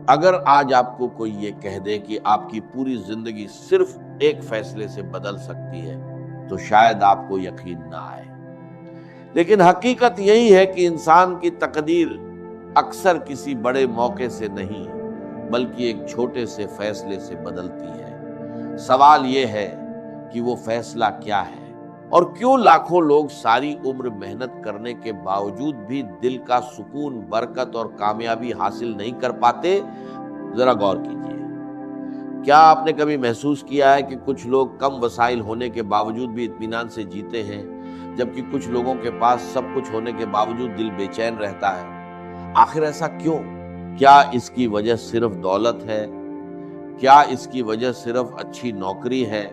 اگر آج آپ کو کوئی یہ کہہ دے کہ آپ کی پوری زندگی صرف ایک فیصلے سے بدل سکتی ہے تو شاید آپ کو یقین نہ آئے، لیکن حقیقت یہی ہے کہ انسان کی تقدیر اکثر کسی بڑے موقع سے نہیں بلکہ ایک چھوٹے سے فیصلے سے بدلتی ہے۔ سوال یہ ہے کہ وہ فیصلہ کیا ہے، اور کیوں لاکھوں لوگ ساری عمر محنت کرنے کے باوجود بھی دل کا سکون، برکت اور کامیابی حاصل نہیں کر پاتے؟ ذرا غور کیجیے۔ کیا آپ نے کبھی محسوس کیا ہے کہ کچھ لوگ کم وسائل ہونے کے باوجود بھی اطمینان سے جیتے ہیں، جبکہ کچھ لوگوں کے پاس سب کچھ ہونے کے باوجود دل بے چین رہتا ہے؟ آخر ایسا کیوں؟ کیا اس کی وجہ صرف دولت ہے؟ کیا اس کی وجہ صرف اچھی نوکری ہے؟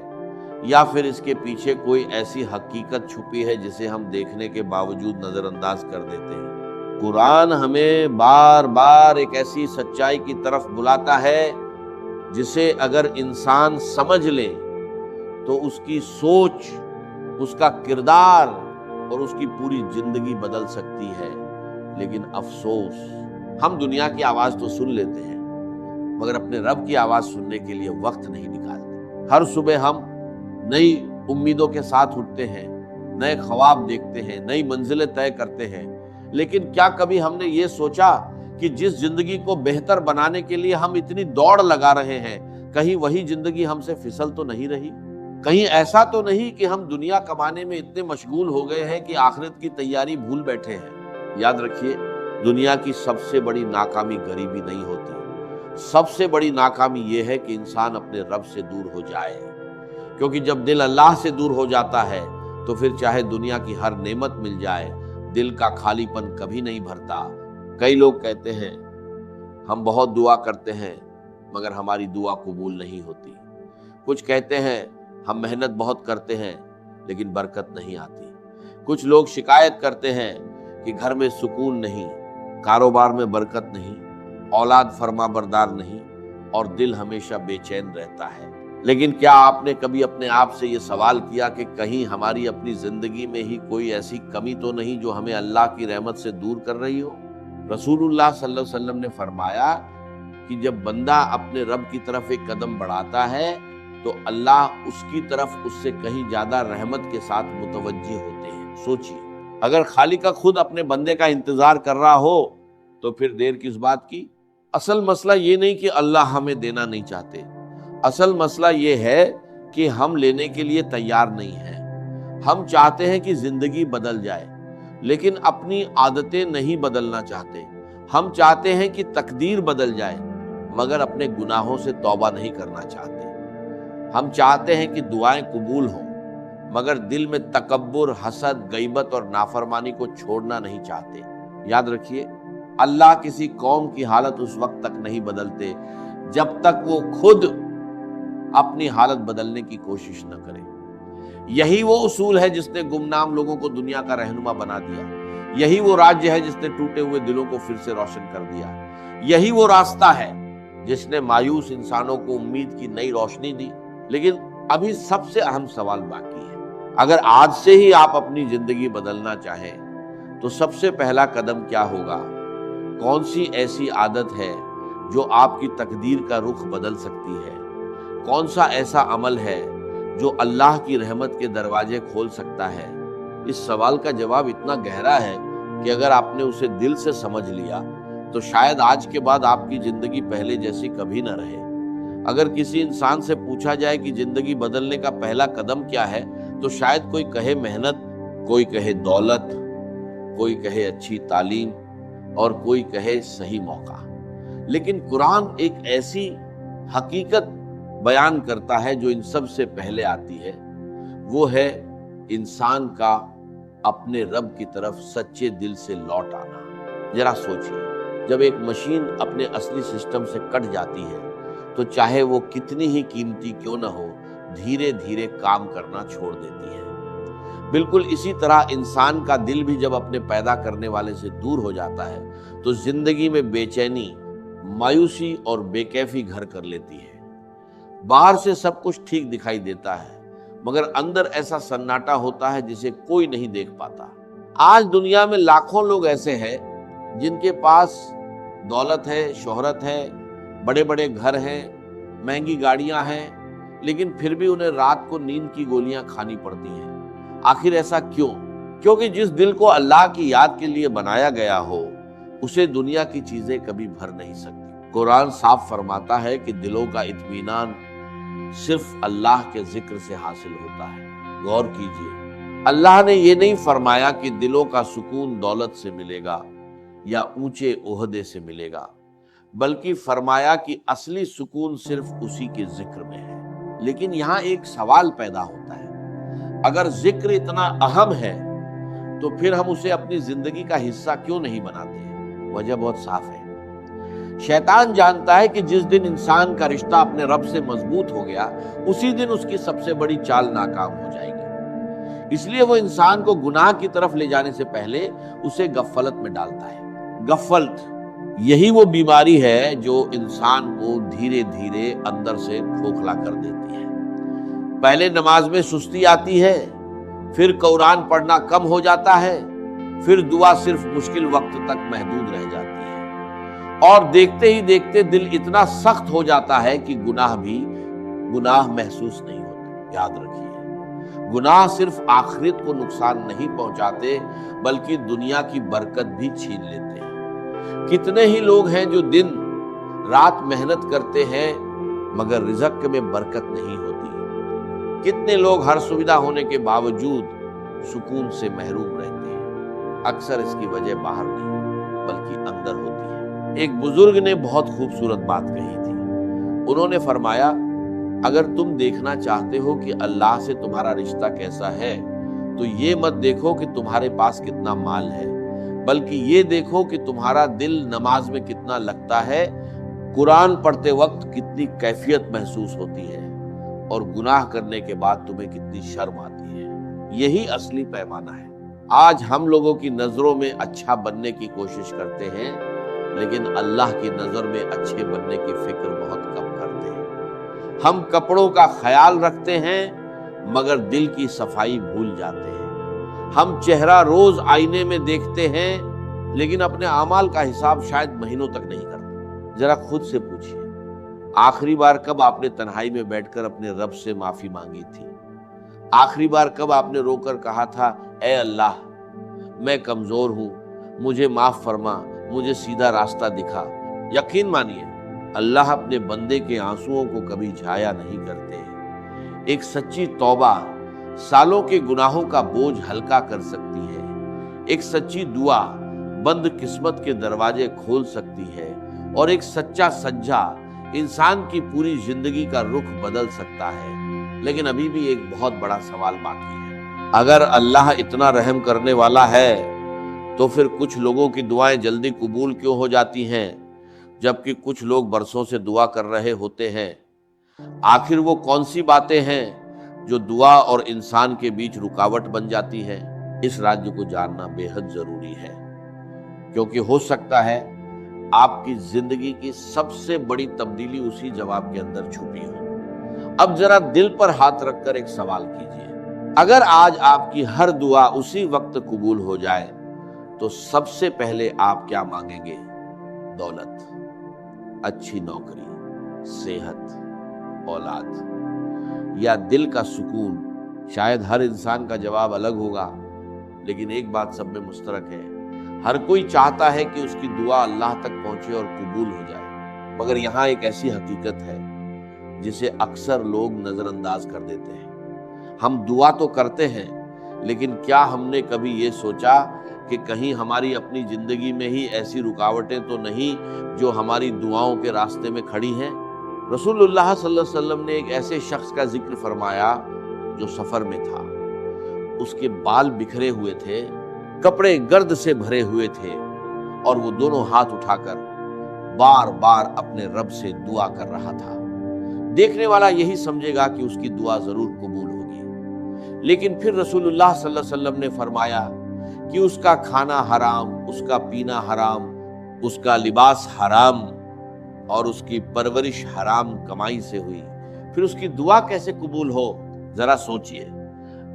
یا پھر اس کے پیچھے کوئی ایسی حقیقت چھپی ہے جسے ہم دیکھنے کے باوجود نظر انداز کر دیتے ہیں؟ قرآن ہمیں بار بار ایک ایسی سچائی کی طرف بلاتا ہے جسے اگر انسان سمجھ لے تو اس کی سوچ، اس کا کردار اور اس کی پوری زندگی بدل سکتی ہے۔ لیکن افسوس، ہم دنیا کی آواز تو سن لیتے ہیں مگر اپنے رب کی آواز سننے کے لیے وقت نہیں نکالتے۔ ہر صبح ہم نئی امیدوں کے ساتھ اٹھتے ہیں، نئے خواب دیکھتے ہیں، نئی منزلیں طے کرتے ہیں، لیکن کیا کبھی ہم نے یہ سوچا کہ جس زندگی کو بہتر بنانے کے لیے ہم اتنی دوڑ لگا رہے ہیں، کہیں وہی زندگی ہم سے پھسل تو نہیں رہی؟ کہیں ایسا تو نہیں کہ ہم دنیا کمانے میں اتنے مشغول ہو گئے ہیں کہ آخرت کی تیاری بھول بیٹھے ہیں؟ یاد رکھیے، دنیا کی سب سے بڑی ناکامی غریبی نہیں ہوتی، سب سے بڑی ناکامی یہ ہے کہ انسان اپنے رب سے دور ہو جائے، کیونکہ جب دل اللہ سے دور ہو جاتا ہے تو پھر چاہے دنیا کی ہر نعمت مل جائے، دل کا خالی پن کبھی نہیں بھرتا۔ کئی لوگ کہتے ہیں ہم بہت دعا کرتے ہیں مگر ہماری دعا قبول نہیں ہوتی۔ کچھ کہتے ہیں ہم محنت بہت کرتے ہیں لیکن برکت نہیں آتی۔ کچھ لوگ شکایت کرتے ہیں کہ گھر میں سکون نہیں، کاروبار میں برکت نہیں، اولاد فرما بردار نہیں، اور دل ہمیشہ بے چین رہتا ہے۔ لیکن کیا آپ نے کبھی اپنے آپ سے یہ سوال کیا کہ کہیں ہماری اپنی زندگی میں ہی کوئی ایسی کمی تو نہیں جو ہمیں اللہ کی رحمت سے دور کر رہی ہو؟ رسول اللہ صلی اللہ علیہ وسلم نے فرمایا کہ جب بندہ اپنے رب کی طرف ایک قدم بڑھاتا ہے تو اللہ اس کی طرف اس سے کہیں زیادہ رحمت کے ساتھ متوجہ ہوتے ہیں۔ سوچئے، اگر خالق خود اپنے بندے کا انتظار کر رہا ہو تو پھر دیر کس بات کی؟ اصل مسئلہ یہ نہیں کہ اللہ ہمیں دینا نہیں چاہتے، اصل مسئلہ یہ ہے کہ ہم لینے کے لیے تیار نہیں ہیں۔ ہم چاہتے ہیں کہ زندگی بدل جائے لیکن اپنی عادتیں نہیں بدلنا چاہتے۔ ہم چاہتے ہیں کہ تقدیر بدل جائے مگر اپنے گناہوں سے توبہ نہیں کرنا چاہتے۔ ہم چاہتے ہیں کہ دعائیں قبول ہوں مگر دل میں تکبر، حسد، غیبت اور نافرمانی کو چھوڑنا نہیں چاہتے۔ یاد رکھیے، اللہ کسی قوم کی حالت اس وقت تک نہیں بدلتے جب تک وہ خود اپنی حالت بدلنے کی کوشش نہ کرے۔ یہی وہ اصول ہے جس نے گمنام لوگوں کو دنیا کا رہنما بنا دیا، یہی وہ راجیہ ہے جس نے ٹوٹے ہوئے دلوں کو پھر سے روشن کر دیا، یہی وہ راستہ ہے جس نے مایوس انسانوں کو امید کی نئی روشنی دی۔ لیکن ابھی سب سے اہم سوال باقی ہے۔ اگر آج سے ہی آپ اپنی زندگی بدلنا چاہیں تو سب سے پہلا قدم کیا ہوگا؟ کون سی ایسی عادت ہے جو آپ کی تقدیر کا رخ بدل سکتی ہے؟ کون سا ایسا عمل ہے جو اللہ کی رحمت کے دروازے کھول سکتا ہے؟ اس سوال کا جواب اتنا گہرا ہے کہ اگر آپ نے اسے دل سے سمجھ لیا تو شاید آج کے بعد آپ کی زندگی پہلے جیسی کبھی نہ رہے۔ اگر کسی انسان سے پوچھا جائے کہ زندگی بدلنے کا پہلا قدم کیا ہے تو شاید کوئی کہے محنت، کوئی کہے دولت، کوئی کہے اچھی تعلیم اور کوئی کہے صحیح موقع۔ لیکن قرآن ایک ایسی حقیقت بیان کرتا ہے جو ان سب سے پہلے آتی ہے، وہ ہے انسان کا اپنے رب کی طرف سچے دل سے لوٹ آنا۔ ذرا سوچئے، جب ایک مشین اپنے اصلی سسٹم سے کٹ جاتی ہے تو چاہے وہ کتنی ہی قیمتی کیوں نہ ہو، دھیرے دھیرے کام کرنا چھوڑ دیتی ہے۔ بالکل اسی طرح انسان کا دل بھی جب اپنے پیدا کرنے والے سے دور ہو جاتا ہے تو زندگی میں بے چینی، مایوسی اور بے کیفی گھر کر لیتی ہے۔ باہر سے سب کچھ ٹھیک دکھائی دیتا ہے مگر اندر ایسا سناٹا ہوتا ہے جسے کوئی نہیں دیکھ پاتا۔ آج دنیا میں لاکھوں لوگ ایسے ہیں جن کے پاس دولت ہے، شہرت ہے، بڑے بڑے گھر ہیں، مہنگی گاڑیاں ہیں، لیکن پھر بھی انہیں رات کو نیند کی گولیاں کھانی پڑتی ہیں۔ آخر ایسا کیوں؟ کیونکہ جس دل کو اللہ کی یاد کے لیے بنایا گیا ہو اسے دنیا کی چیزیں کبھی بھر نہیں سکتی۔ قرآن صاف فرماتا ہے کہ دلوں کا اطمینان صرف اللہ کے ذکر سے حاصل ہوتا ہے۔ غور کیجئے، اللہ نے یہ نہیں فرمایا کہ دلوں کا سکون دولت سے ملے گا یا اونچے عہدے سے ملے گا، بلکہ فرمایا کہ اصلی سکون صرف اسی کے ذکر میں ہے۔ لیکن یہاں ایک سوال پیدا ہوتا ہے، اگر ذکر اتنا اہم ہے تو پھر ہم اسے اپنی زندگی کا حصہ کیوں نہیں بناتے ہیں؟ وجہ بہت صاف ہے۔ شیطان جانتا ہے کہ جس دن انسان کا رشتہ اپنے رب سے مضبوط ہو گیا اسی دن اس کی سب سے بڑی چال ناکام ہو جائے گی، اس لیے وہ انسان کو گناہ کی طرف لے جانے سے پہلے اسے غفلت میں ڈالتا ہے۔ غفلت یہی وہ بیماری ہے جو انسان کو دھیرے دھیرے اندر سے کھوکھلا کر دیتی ہے۔ پہلے نماز میں سستی آتی ہے، پھر قرآن پڑھنا کم ہو جاتا ہے، پھر دعا صرف مشکل وقت تک محدود رہ جاتی ہے، اور دیکھتے ہی دیکھتے دل اتنا سخت ہو جاتا ہے کہ گناہ بھی گناہ محسوس نہیں ہوتے۔ یاد رکھیے، گناہ صرف آخرت کو نقصان نہیں پہنچاتے بلکہ دنیا کی برکت بھی چھین لیتے ہیں۔ کتنے ہی لوگ ہیں جو دن رات محنت کرتے ہیں مگر رزق میں برکت نہیں ہوتی۔ کتنے لوگ ہر سویدھا ہونے کے باوجود سکون سے محروم رہتے ہیں۔ اکثر اس کی وجہ باہر نہیں بلکہ اندر ہوتی ہے۔ ایک بزرگ نے بہت خوبصورت بات کہی تھی۔ انہوں نے فرمایا، اگر تم دیکھنا چاہتے ہو کہ اللہ سے تمہارا رشتہ کیسا ہے تو یہ مت دیکھو کہ تمہارے پاس کتنا مال ہے، بلکہ یہ دیکھو کہ تمہارا دل نماز میں کتنا لگتا ہے، قرآن پڑھتے وقت کتنی کیفیت محسوس ہوتی ہے، اور گناہ کرنے کے بعد تمہیں کتنی شرم آتی ہے۔ یہی اصلی پیمانہ ہے۔ آج ہم لوگوں کی نظروں میں اچھا بننے کی کوشش کرتے ہیں لیکن اللہ کی نظر میں اچھے بننے کی فکر بہت کم کرتے ہیں۔ ہم کپڑوں کا خیال رکھتے ہیں مگر دل کی صفائی بھول جاتے ہیں۔ ہم چہرہ روز آئینے میں دیکھتے ہیں لیکن اپنے اعمال کا حساب شاید مہینوں تک نہیں کرتے۔ ذرا خود سے پوچھیے، آخری بار کب آپ نے تنہائی میں بیٹھ کر اپنے رب سے معافی مانگی تھی؟ آخری بار کب آپ نے رو کر کہا تھا، اے اللہ میں کمزور ہوں، مجھے معاف فرما، مجھے سیدھا راستہ دکھا؟ یقین مانیے اللہ اپنے بندے کے آنسوؤں کو کبھی جھایا نہیں کرتے ہیں۔ ایک سچی توبہ سالوں کے گناہوں کا بوجھ ہلکا کر سکتی ہے۔ ایک سچی دعا بند قسمت کے دروازے کھول سکتی ہے، اور ایک سچا سجدہ انسان کی پوری زندگی کا رخ بدل سکتا ہے۔ لیکن ابھی بھی ایک بہت بڑا سوال باقی ہے۔ اگر اللہ اتنا رحم کرنے والا ہے تو پھر کچھ لوگوں کی دعائیں جلدی قبول کیوں ہو جاتی ہیں جبکہ کچھ لوگ برسوں سے دعا کر رہے ہوتے ہیں؟ آخر وہ کون سی باتیں ہیں جو دعا اور انسان کے بیچ رکاوٹ بن جاتی ہیں؟ اس راز کو جاننا بے حد ضروری ہے، کیونکہ ہو سکتا ہے آپ کی زندگی کی سب سے بڑی تبدیلی اسی جواب کے اندر چھپی ہو۔ اب ذرا دل پر ہاتھ رکھ کر ایک سوال کیجئے، اگر آج آپ کی ہر دعا اسی وقت قبول ہو جائے تو سب سے پہلے آپ کیا مانگیں گے؟ دولت، اچھی نوکری، صحت، اولاد، یا دل کا سکون؟ شاید ہر انسان کا جواب الگ ہوگا، لیکن ایک بات سب میں مشترک ہے، ہر کوئی چاہتا ہے کہ اس کی دعا اللہ تک پہنچے اور قبول ہو جائے۔ مگر یہاں ایک ایسی حقیقت ہے جسے اکثر لوگ نظر انداز کر دیتے ہیں۔ ہم دعا تو کرتے ہیں لیکن کیا ہم نے کبھی یہ سوچا کہ کہیں ہماری اپنی زندگی میں ہی ایسی رکاوٹیں تو نہیں جو ہماری دعاؤں کے راستے میں کھڑی ہیں؟ رسول اللہ صلی اللہ علیہ وسلم نے ایک ایسے شخص کا ذکر فرمایا جو سفر میں تھا، اس کے بال بکھرے ہوئے تھے، کپڑے گرد سے بھرے ہوئے تھے، اور وہ دونوں ہاتھ اٹھا کر بار بار اپنے رب سے دعا کر رہا تھا۔ دیکھنے والا یہی سمجھے گا کہ اس کی دعا ضرور قبول ہوگی، لیکن پھر رسول اللہ صلی اللہ علیہ وسلم نے فرمایا کہ اس کا کھانا حرام، اس کا پینا حرام، اس کا لباس حرام، اور اس کی پرورش حرام کمائی سے ہوئی، پھر اس کی دعا کیسے قبول ہو؟ ذرا سوچئے،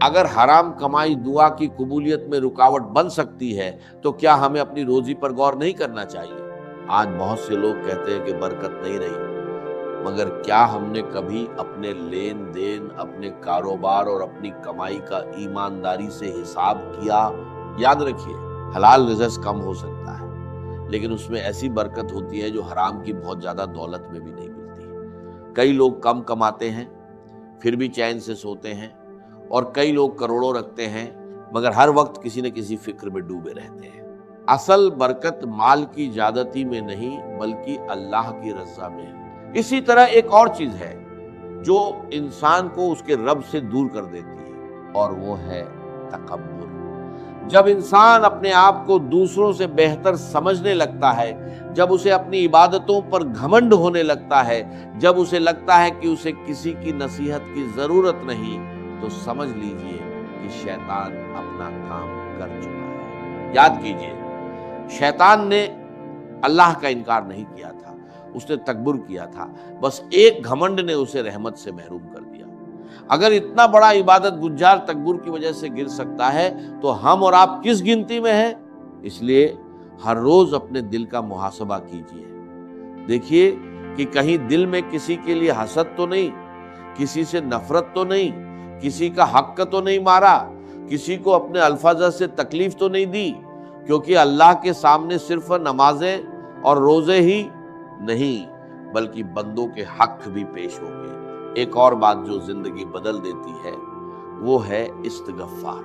اگر حرام کمائی دعا کی قبولیت میں رکاوٹ بن سکتی ہے تو کیا ہمیں اپنی روزی پر غور نہیں کرنا چاہیے؟ آج بہت سے لوگ کہتے ہیں کہ برکت نہیں رہی، مگر کیا ہم نے کبھی اپنے لین دین، اپنے کاروبار اور اپنی کمائی کا ایمانداری سے حساب کیا؟ یاد رکھیے، حلال رزق کم ہو سکتا ہے، لیکن اس میں ایسی برکت ہوتی ہے جو حرام کی بہت زیادہ دولت میں بھی نہیں ملتی۔ کئی لوگ کم کماتے ہیں پھر بھی چین سے سوتے ہیں، اور کئی لوگ کروڑوں رکھتے ہیں مگر ہر وقت کسی نہ کسی فکر میں ڈوبے رہتے ہیں۔ اصل برکت مال کی زیادتی میں نہیں بلکہ اللہ کی رضا میں ہے۔ اسی طرح ایک اور چیز ہے جو انسان کو اس کے رب سے دور کر دیتی ہے، اور وہ ہے تکبر۔ جب انسان اپنے آپ کو دوسروں سے بہتر سمجھنے لگتا ہے، جب اسے اپنی عبادتوں پر گھمنڈ ہونے لگتا ہے، جب اسے لگتا ہے کہ اسے کسی کی نصیحت کی ضرورت نہیں، تو سمجھ لیجئے کہ شیطان اپنا کام کر چکا ہے۔ یاد کیجئے، شیطان نے اللہ کا انکار نہیں کیا تھا، اس نے تکبر کیا تھا، بس ایک گھمنڈ نے اسے رحمت سے محروم کر دیا۔ اگر اتنا بڑا عبادت گزار تکبر کی وجہ سے گر سکتا ہے تو ہم اور آپ کس گنتی میں ہیں؟ اس لیے ہر روز اپنے دل کا محاسبہ کیجئے، دیکھیے کہ کہیں دل میں کسی کے لیے حسد تو نہیں، کسی سے نفرت تو نہیں، کسی کا حق تو نہیں مارا، کسی کو اپنے الفاظ سے تکلیف تو نہیں دی، کیونکہ اللہ کے سامنے صرف نمازیں اور روزے ہی نہیں بلکہ بندوں کے حق بھی پیش ہوں گے۔ ایک اور بات جو زندگی بدل دیتی ہے وہ ہے استغفار۔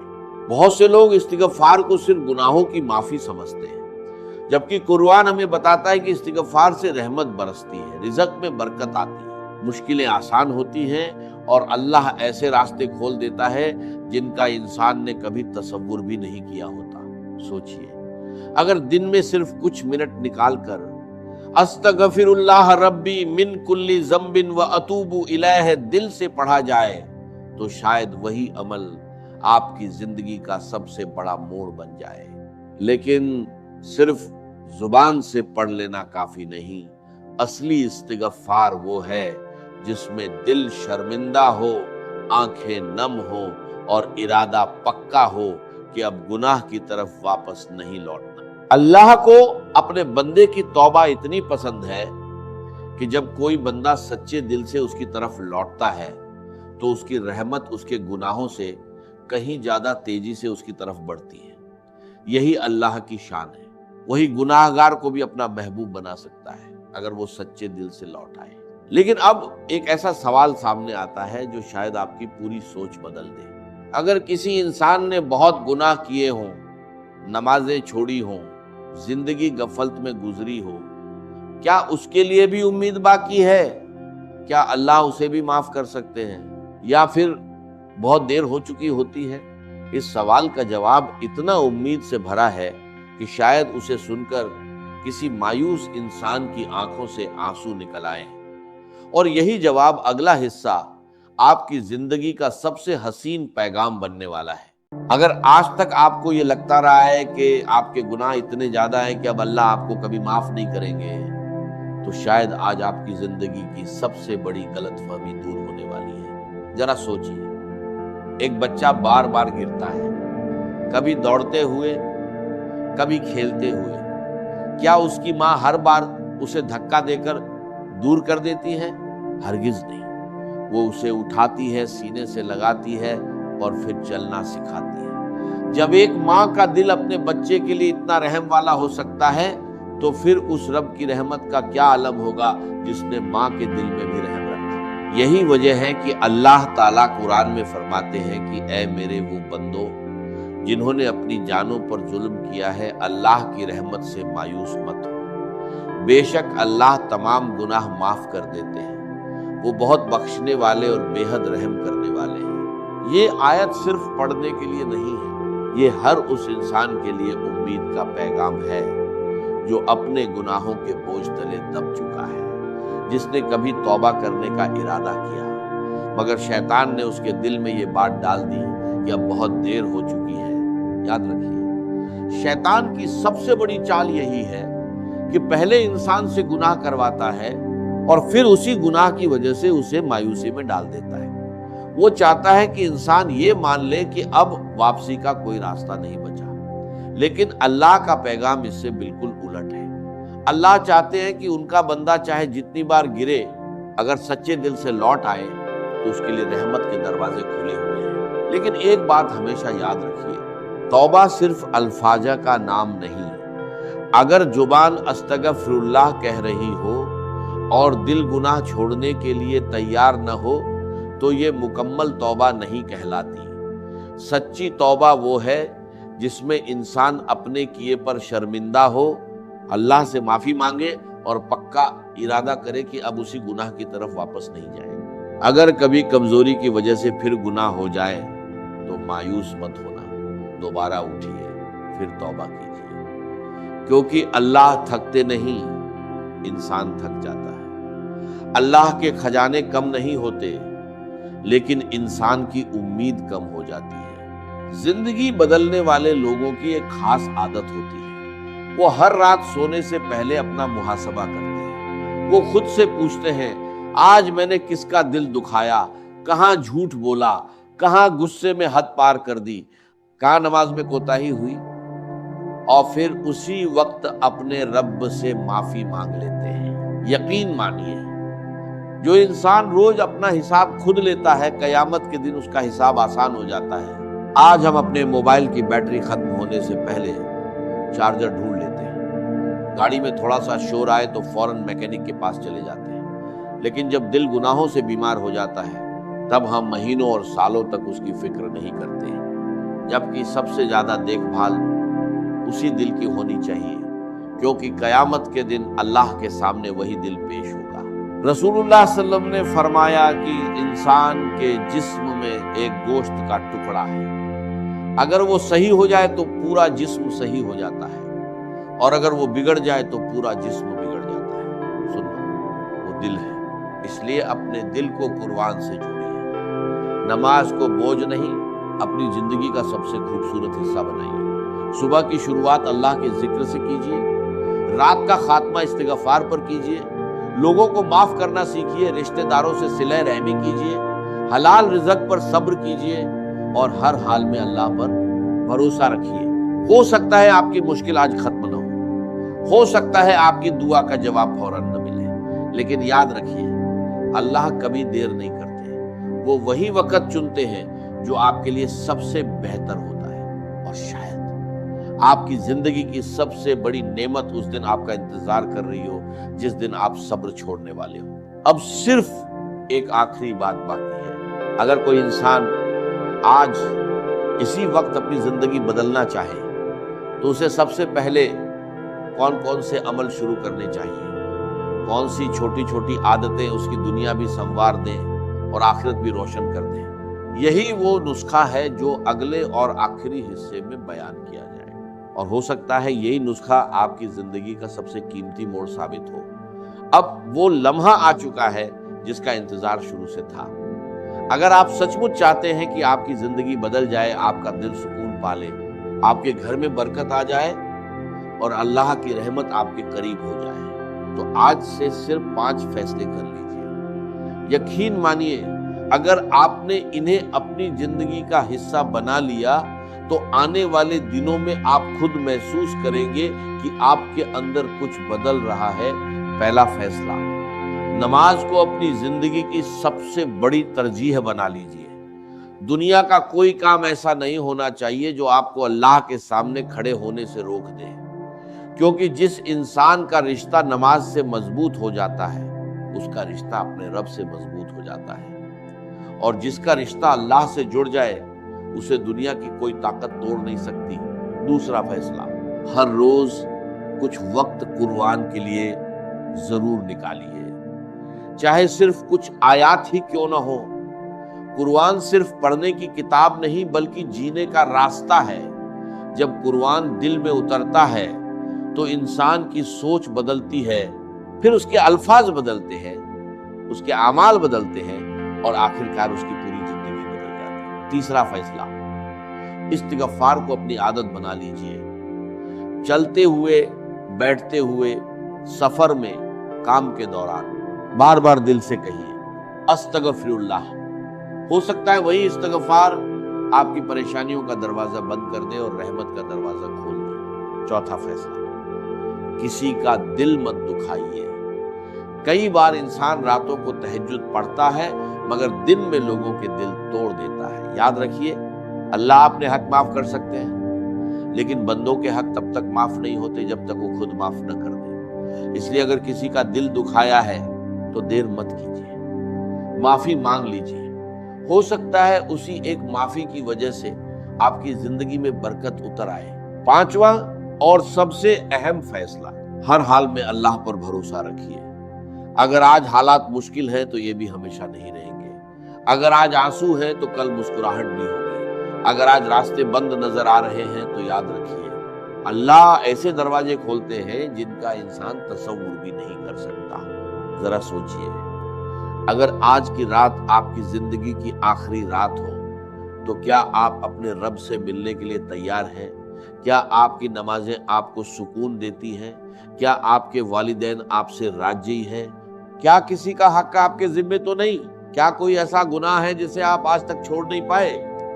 بہت سے لوگ استغفار کو صرف گناہوں کی معافی سمجھتے ہیں، جبکہ قرآن ہمیں بتاتا ہے کہ استغفار سے رحمت برستی ہے، رزق میں برکت آتی ہے، مشکلیں آسان ہوتی ہیں، اور اللہ ایسے راستے کھول دیتا ہے جن کا انسان نے کبھی تصور بھی نہیں کیا ہوتا۔ سوچئے، اگر دن میں صرف کچھ منٹ نکال کر استغفر اللہ ربی من کل ذنب و اتوب الیہ دل سے پڑھا جائے تو شاید وہی عمل آپ کی زندگی کا سب سے بڑا موڑ بن جائے۔ لیکن صرف زبان سے پڑھ لینا کافی نہیں، اصلی استغفار وہ ہے جس میں دل شرمندہ ہو، آنکھیں نم ہو اور ارادہ پکا ہو کہ اب گناہ کی طرف واپس نہیں لوٹنا۔ اللہ کو اپنے بندے کی توبہ اتنی پسند ہے کہ جب کوئی بندہ سچے دل سے اس کی طرف لوٹتا ہے تو اس کی رحمت اس کے گناہوں سے کہیں زیادہ تیزی سے اس کی طرف بڑھتی ہے۔ یہی اللہ کی شان ہے، وہی گناہگار کو بھی اپنا محبوب بنا سکتا ہے اگر وہ سچے دل سے لوٹ آئے۔ لیکن اب ایک ایسا سوال سامنے آتا ہے جو شاید آپ کی پوری سوچ بدل دے۔ اگر کسی انسان نے بہت گناہ کیے ہوں، نمازیں چھوڑی ہوں، زندگی غفلت میں گزری ہو، کیا اس کے لیے بھی امید باقی ہے؟ کیا اللہ اسے بھی معاف کر سکتے ہیں، یا پھر بہت دیر ہو چکی ہوتی ہے؟ اس سوال کا جواب اتنا امید سے بھرا ہے کہ شاید اسے سن کر کسی مایوس انسان کی آنکھوں سے آنسو نکل آئے، اور یہی جواب اگلا حصہ آپ کی زندگی کا سب سے حسین پیغام بننے والا ہے۔ اگر آج تک آپ کو یہ لگتا رہا ہے کہ آپ کے گناہ اتنے زیادہ ہیں کہ اب اللہ آپ کو کبھی معاف نہیں کریں گے، تو شاید آج آپ کی زندگی کی سب سے بڑی غلط فہمی دور ہونے والی ہے۔ ذرا سوچئے، ایک بچہ بار بار گرتا ہے، کبھی دوڑتے ہوئے، کبھی کھیلتے ہوئے، کیا اس کی ماں ہر بار اسے دھکا دے کر دور کر دیتی ہے؟ ہرگز نہیں، وہ اسے اٹھاتی ہے، سینے سے لگاتی ہے اور پھر چلنا سکھاتی ہے۔ جب ایک ماں کا دل اپنے بچے کے لیے اتنا رحم والا ہو سکتا ہے تو پھر اس رب کی رحمت کا کیا عالم ہوگا جس نے ماں کے دل میں بھی رحم رکھا۔ یہی وجہ ہے کہ اللہ تعالیٰ قرآن میں فرماتے ہیں کہ اے میرے وہ بندو جنہوں نے اپنی جانوں پر ظلم کیا ہے، اللہ کی رحمت سے مایوس مت ہو، بے شک اللہ تمام گناہ معاف کر دیتے ہیں، وہ بہت بخشنے والے اور بے حد رحم کرنے والے ہیں۔ یہ آیت صرف پڑھنے کے لیے نہیں ہے، یہ ہر اس انسان کے لیے امید کا پیغام ہے جو اپنے گناہوں کے بوجھ تلے دب چکا ہے، جس نے کبھی توبہ کرنے کا ارادہ کیا مگر شیطان نے اس کے دل میں یہ بات ڈال دی کہ اب بہت دیر ہو چکی ہے۔ یاد رکھیے، شیطان کی سب سے بڑی چال یہی ہے کہ پہلے انسان سے گناہ کرواتا ہے اور پھر اسی گناہ کی وجہ سے اسے مایوسی میں ڈال دیتا ہے۔ وہ چاہتا ہے کہ انسان یہ مان لے کہ اب واپسی کا کوئی راستہ نہیں بچا، لیکن اللہ کا پیغام اس سے بالکل الٹ ہے۔ اللہ چاہتے ہیں کہ ان کا بندہ چاہے جتنی بار گرے، اگر سچے دل سے لوٹ آئے تو اس کے لیے رحمت کے دروازے کھلے ہوئے ہیں۔ لیکن ایک بات ہمیشہ یاد رکھیے، توبہ صرف الفاظ کا نام نہیں۔ اگر زبان استغفر اللہ کہہ رہی ہو اور دل گناہ چھوڑنے کے لیے تیار نہ ہو تو یہ مکمل توبہ نہیں کہلاتی۔ سچی توبہ وہ ہے جس میں انسان اپنے کیے پر شرمندہ ہو، اللہ سے معافی مانگے اور پکا ارادہ کرے کہ اب اسی گناہ کی طرف واپس نہیں جائے۔ اگر کبھی کمزوری کی وجہ سے پھر گناہ ہو جائے تو مایوس مت ہونا، دوبارہ اٹھیے، پھر توبہ کیجیے، کیونکہ اللہ تھکتے نہیں، انسان تھک جاتا ہے۔ اللہ کے خزانے کم نہیں ہوتے، لیکن انسان کی امید کم ہو جاتی ہے۔ زندگی بدلنے والے لوگوں کی ایک خاص عادت ہوتی ہے، وہ ہر رات سونے سے پہلے اپنا محاسبہ کرتے ہیں۔ وہ خود سے پوچھتے ہیں، آج میں نے کس کا دل دکھایا، کہاں جھوٹ بولا، کہاں غصے میں حد پار کر دی، کہاں نماز میں کوتاہی ہوئی، اور پھر اسی وقت اپنے رب سے معافی مانگ لیتے ہیں۔ یقین مانیے، جو انسان روز اپنا حساب خود لیتا ہے، قیامت کے دن اس کا حساب آسان ہو جاتا ہے۔ آج ہم اپنے موبائل کی بیٹری ختم ہونے سے پہلے چارجر ڈھونڈ لیتے ہیں، گاڑی میں تھوڑا سا شور آئے تو فوراً میکینک کے پاس چلے جاتے ہیں، لیکن جب دل گناہوں سے بیمار ہو جاتا ہے تب ہم مہینوں اور سالوں تک اس کی فکر نہیں کرتے، جبکہ سب سے زیادہ دیکھ بھال اسی دل کی ہونی چاہیے، کیونکہ قیامت کے دن اللہ کے سامنے وہی دل پیش ہوگا۔ رسول اللہ صلی اللہ علیہ وسلم نے فرمایا کہ انسان کے جسم میں ایک گوشت کا ٹکڑا ہے، اگر وہ صحیح ہو جائے تو پورا جسم صحیح ہو جاتا ہے، اور اگر وہ بگڑ جائے تو پورا جسم بگڑ جاتا ہے۔ سنو، وہ دل ہے، اس لیے اپنے دل کو قرآن سے جوڑیے۔ نماز کو بوجھ نہیں، اپنی زندگی کا سب سے خوبصورت حصہ بنائیے۔ صبح کی شروعات اللہ کے ذکر سے کیجیے، رات کا خاتمہ استغفار پر کیجیے، لوگوں کو معاف کرنا سیکھیے، رشتہ داروں سے صلہ رحمی کیجیے، حلال رزق پر صبر کیجیے، اور ہر حال میں اللہ پر بھروسہ رکھیے۔ ہو سکتا ہے آپ کی مشکل آج ختم نہ ہو سکتا ہے آپ کی دعا کا جواب فوراً نہ ملے، لیکن یاد رکھیے، اللہ کبھی دیر نہیں کرتے، وہ وہی وقت چنتے ہیں جو آپ کے لیے سب سے بہتر ہوتا ہے۔ اور شاید آپ کی زندگی کی سب سے بڑی نعمت اس دن آپ کا انتظار کر رہی ہو جس دن آپ صبر چھوڑنے والے ہو۔ اب صرف ایک آخری بات باقی ہے، اگر کوئی انسان آج اسی وقت اپنی زندگی بدلنا چاہے تو اسے سب سے پہلے کون کون سے عمل شروع کرنے چاہیے، کون سی چھوٹی چھوٹی عادتیں اس کی دنیا بھی سنوار دیں اور آخرت بھی روشن کر دیں۔ یہی وہ نسخہ ہے جو اگلے اور آخری حصے میں بیان کیا جائے، اور ہو سکتا ہے یہی نسخہ آپ کی زندگی کا سب سے قیمتی موڑ ثابت ہو۔ اب وہ لمحہ آ چکا ہے جس کا انتظار شروع سے تھا۔ اگر آپ سچ مچ چاہتے ہیں کہ آپ کی زندگی بدل جائے، آپ کا دل سکون پالے، آپ کے گھر میں برکت آ جائے اور اللہ کی رحمت آپ کے قریب ہو جائے، تو آج سے صرف 5 فیصلے کر لیجئے۔ یقین مانیے، اگر آپ نے انہیں اپنی زندگی کا حصہ بنا لیا تو آنے والے دنوں میں آپ خود محسوس کریں گے کہ آپ کے اندر کچھ بدل رہا ہے۔ پہلا فیصلہ، نماز کو اپنی زندگی کی سب سے بڑی ترجیح بنا لیجئے۔ دنیا کا کوئی کام ایسا نہیں ہونا چاہیے جو آپ کو اللہ کے سامنے کھڑے ہونے سے روک دے، کیونکہ جس انسان کا رشتہ نماز سے مضبوط ہو جاتا ہے اس کا رشتہ اپنے رب سے مضبوط ہو جاتا ہے، اور جس کا رشتہ اللہ سے جڑ جائے اسے دنیا کی کوئی طاقت توڑ نہیں سکتی۔ دوسرا فیصلہ، ہر روز کچھ وقت قرآن کے لیے ضرور نکالیے، چاہے صرف کچھ آیات ہی کیوں نہ ہو۔ قرآن صرف پڑھنے کی کتاب نہیں بلکہ جینے کا راستہ ہے۔ جب قرآن دل میں اترتا ہے تو انسان کی سوچ بدلتی ہے، پھر اس کے الفاظ بدلتے ہیں، اس کے اعمال بدلتے ہیں، اور آخرکار اس کی پوری زندگی بدل جاتی ہے۔ تیسرا فیصلہ، استغفار کو اپنی عادت بنا لیجئے۔ چلتے ہوئے، بیٹھتے ہوئے، سفر میں، کام کے دوران بار بار دل سے کہیے استغفر اللہ۔ ہو سکتا ہے وہی استغفار آپ کی پریشانیوں کا دروازہ بند کر دے اور رحمت کا دروازہ کھول دے۔ چوتھا فیصلہ، کسی کا دل مت دکھائیے۔ کئی بار انسان راتوں کو تہجد پڑھتا ہے مگر دن میں لوگوں کے دل توڑ دیتا ہے۔ یاد رکھیے، اللہ اپنے حق معاف کر سکتے ہیں لیکن بندوں کے حق تب تک معاف نہیں ہوتے جب تک وہ خود معاف نہ کر دے۔ اس لیے اگر کسی کا دل دکھایا ہے تو دیر مت کیجیے، معافی مانگ لیجیے۔ ہو سکتا ہے اسی ایک معافی کی وجہ سے آپ کی زندگی میں برکت اتر آئے۔ پانچواں اور سب سے اہم فیصلہ، ہر حال میں اللہ پر بھروسہ رکھیے۔ اگر آج حالات مشکل ہیں تو یہ بھی ہمیشہ نہیں رہیں گے۔ اگر آج آنسو ہے تو کل مسکراہٹ بھی ہوگی۔ اگر آج راستے بند نظر آ رہے ہیں تو یاد رکھیے، اللہ ایسے دروازے کھولتے ہیں جن کا انسان تصور بھی نہیں کر سکتا۔ ذرا سوچئے، اگر آج کی رات آپ کی زندگی کی آخری رات ہو تو کیا آپ اپنے رب سے ملنے کے لیے تیار ہیں؟ کیا آپ کی نمازیں آپ کو سکون دیتی ہیں؟ کیا آپ کے والدین آپ سے راضی ہیں؟ کیا کسی کا حق آپ کے ذمے تو نہیں؟ کیا کوئی ایسا گناہ ہے جسے آپ آج تک چھوڑ نہیں پائے؟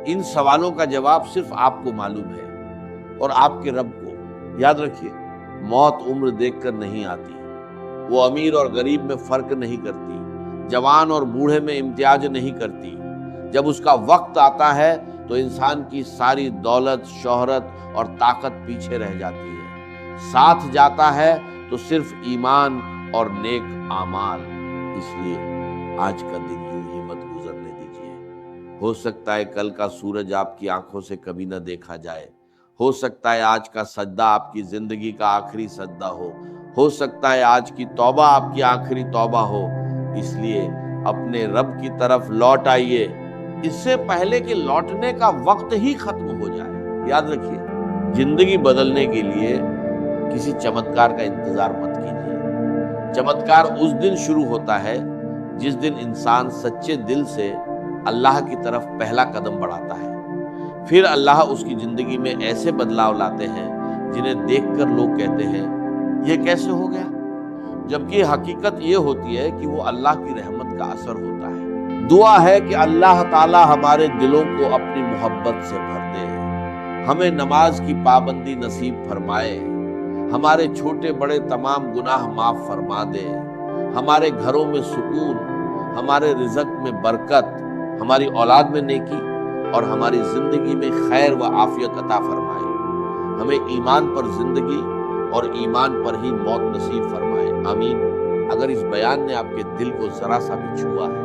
ان سوالوں کا جواب صرف آپ کو معلوم ہے اور آپ کے رب کو۔ یاد رکھیے، موت عمر دیکھ کر نہیں آتی، وہ امیر اور غریب میں فرق نہیں کرتی، جوان اور بوڑھے میں امتیاز نہیں کرتی۔ جب اس کا وقت آتا ہے تو انسان کی ساری دولت، شہرت اور طاقت پیچھے رہ جاتی ہے، ساتھ جاتا ہے تو صرف ایمان اور نیک اعمال۔ اس لیے آج کا دن یوں ہی مت گزرنے دیجیے۔ ہو سکتا ہے کل کا سورج آپ کی آنکھوں سے کبھی نہ دیکھا جائے، ہو سکتا ہے آج کا سجدہ آپ کی زندگی کا آخری سجدہ ہو سکتا ہے آج کی توبہ آپ کی آخری توبہ ہو۔ اس لیے اپنے رب کی طرف لوٹ آئیے اس سے پہلے کہ لوٹنے کا وقت ہی ختم ہو جائے۔ یاد رکھیے، زندگی بدلنے کے لیے کسی چمتکار کا انتظار مت کیجیے۔ چمتکار اس دن شروع ہوتا ہے جس دن انسان سچے دل سے اللہ کی طرف پہلا قدم بڑھاتا ہے۔ پھر اللہ اس کی زندگی میں ایسے بدلاؤ لاتے ہیں جنہیں دیکھ کر لوگ کہتے ہیں یہ کیسے ہو گیا، جبکہ حقیقت یہ ہوتی ہے کہ وہ اللہ کی رحمت کا اثر ہوتا ہے۔ دعا ہے کہ اللہ تعالی ہمارے دلوں کو اپنی محبت سے بھر دے، ہمیں نماز کی پابندی نصیب فرمائے، ہمارے چھوٹے بڑے تمام گناہ معاف فرما دے، ہمارے گھروں میں سکون، ہمارے رزق میں برکت، ہماری اولاد میں نیکی اور ہماری زندگی میں خیر و عافیت عطا فرمائے، ہمیں ایمان پر زندگی اور ایمان پر ہی موت نصیب فرمائے، آمین۔ اگر اس بیان نے آپ کے دل کو ذرا سا بھی چھوا ہے،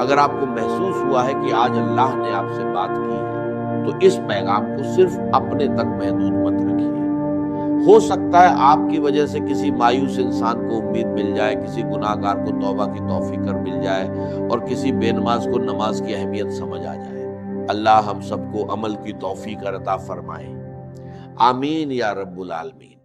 اگر آپ کو محسوس ہوا ہے کہ آج اللہ نے آپ سے بات کی ہے، تو اس پیغام کو صرف اپنے تک محدود مت رکھیے۔ ہو سکتا ہے آپ کی وجہ سے کسی مایوس انسان کو امید مل جائے، کسی گناہ گار کو توبہ کی توفیق مل جائے اور کسی بے نماز کو نماز کی اہمیت سمجھ آ جائے۔ اللہ ہم سب کو عمل کی توفیق عطا فرمائے، آمین یا رب العالمین۔